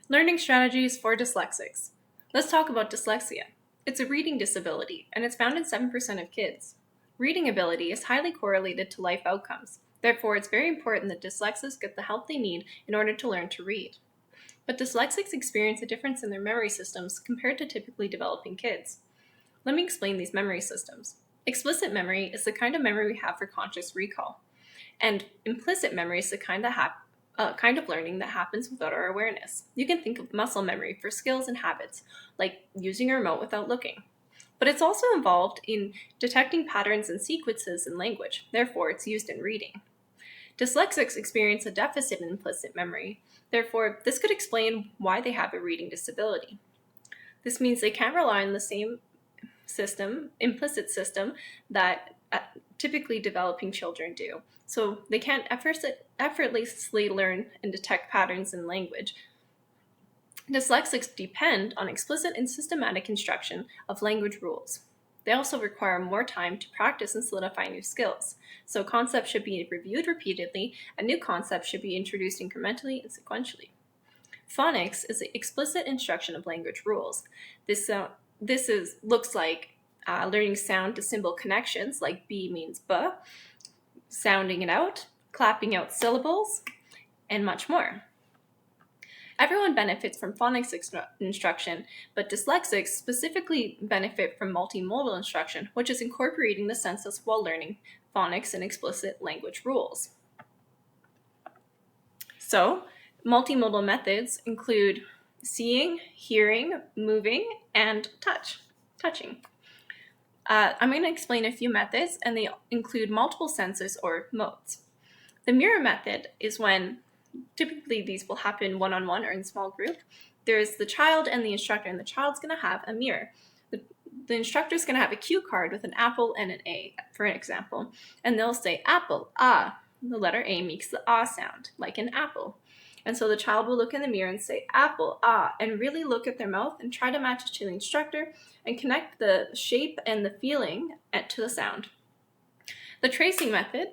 Learning strategies for dyslexics. Let's talk about dyslexia. It's a reading disability, and it's found in 7% of kids. Reading ability is highly correlated to life outcomes. Therefore, it's very important that dyslexics get the help they need in order to learn to read. But dyslexics experience a difference in their memory systems compared to typically developing kids. Let me explain these memory systems. Explicit memory is the kind of memory we have for conscious recall, and implicit memory is the kind of learning that happens without our awareness. You can think of muscle memory for skills and habits, like using a remote without looking. But it's also involved in detecting patterns and sequences in language, therefore it's used in reading. Dyslexics experience a deficit in implicit memory, therefore this could explain why they have a reading disability. This means they can't rely on the same implicit system that typically developing children do. So they can't effortlessly learn and detect patterns in language. Dyslexics depend on explicit and systematic instruction of language rules. They also require more time to practice and solidify new skills. So concepts should be reviewed repeatedly, and new concepts should be introduced incrementally and sequentially. Phonics is the explicit instruction of language rules. This looks like learning sound to symbol connections, like B means B, sounding it out, clapping out syllables, and much more. Everyone benefits from phonics instruction, but dyslexics specifically benefit from multimodal instruction, which is incorporating the senses while learning phonics and explicit language rules. So, multimodal methods include seeing, hearing, moving, and touching. I'm going to explain a few methods, and they include multiple senses or modes. The mirror method is when typically these will happen one-on-one or in small group. There's the child and the instructor, and the child's going to have a mirror. The instructor's going to have a cue card with an apple and an A, for example, and they'll say apple, ah. The letter A makes the ah sound, like an apple. And so the child will look in the mirror and say apple, ah, and really look at their mouth and try to match it to the instructor and connect the shape and the feeling to the sound. The tracing method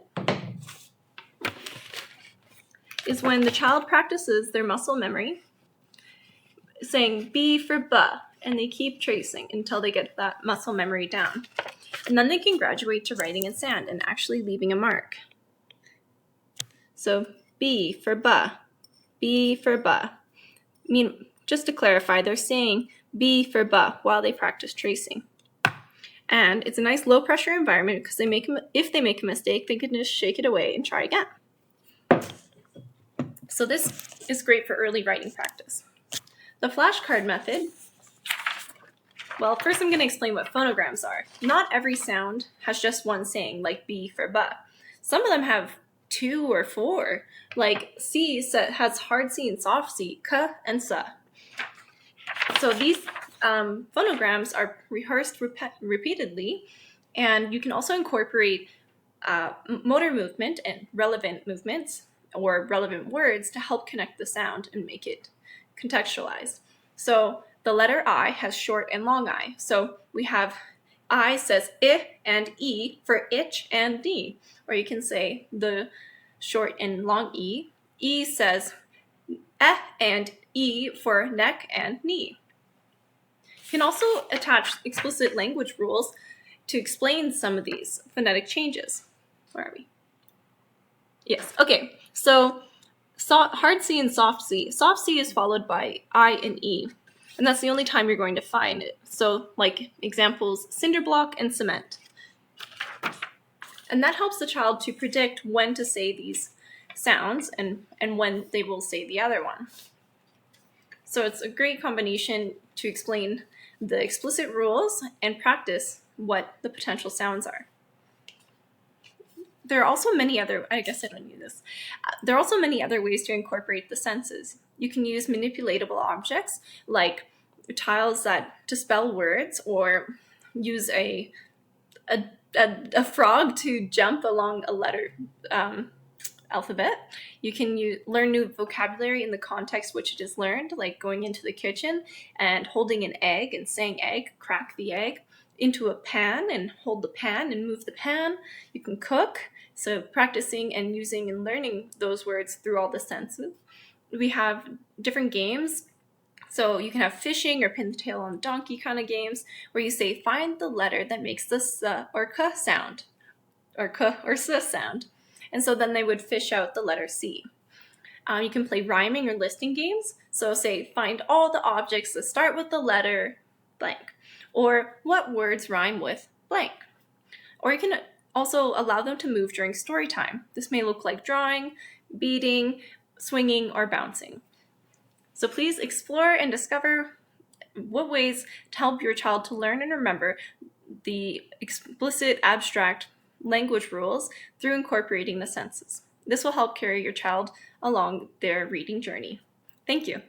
is when the child practices their muscle memory, saying B for ba, and they keep tracing until they get that muscle memory down. And then they can graduate to writing in sand and actually leaving a mark. So B for ba, B for ba. Just to clarify, they're saying B for ba while they practice tracing. And it's a nice low pressure environment because if they make a mistake, they can just shake it away and try again. So this is great for early writing practice. The flashcard method, well, first I'm going to explain what phonograms are. Not every sound has just one saying, like B for ba. Some of them have 2 or 4, like C has hard C and soft C, K and sa. So these phonograms are rehearsed repeatedly, and you can also incorporate motor movement and relevant movements or relevant words to help connect the sound and make it contextualized. So the letter I has short and long I. So we have I says I and E for itch and knee. Or you can say the short and long E. E says eh and E for neck and knee. You can also attach explicit language rules to explain some of these phonetic changes. Where are we? Yes, okay. So hard C and soft C. Soft C is followed by I and E, and that's the only time you're going to find it. So like examples, cinder block and cement. And that helps the child to predict when to say these sounds and when they will say the other one. So it's a great combination to explain the explicit rules and practice what the potential sounds are. There are also many other, I guess I don't need this. There are also many other ways to incorporate the senses. You can use manipulatable objects like tiles to spell words, or use a frog to jump along a letter alphabet. You can learn new vocabulary in the context which it is learned, like going into the kitchen and holding an egg and saying egg, crack the egg, into a pan and hold the pan and move the pan. You can cook, so practicing and using and learning those words through all the senses. We have different games So you can have fishing or pin the tail on the donkey kind of games where you say, find the letter that makes the s or k sound, or k or s sound. And so then they would fish out the letter C. You can play rhyming or listing games. So say, find all the objects that start with the letter blank, or what words rhyme with blank. Or you can also allow them to move during story time. This may look like drawing, beating, swinging, or bouncing. So please explore and discover what ways to help your child to learn and remember the explicit abstract language rules through incorporating the senses. This will help carry your child along their reading journey. Thank you.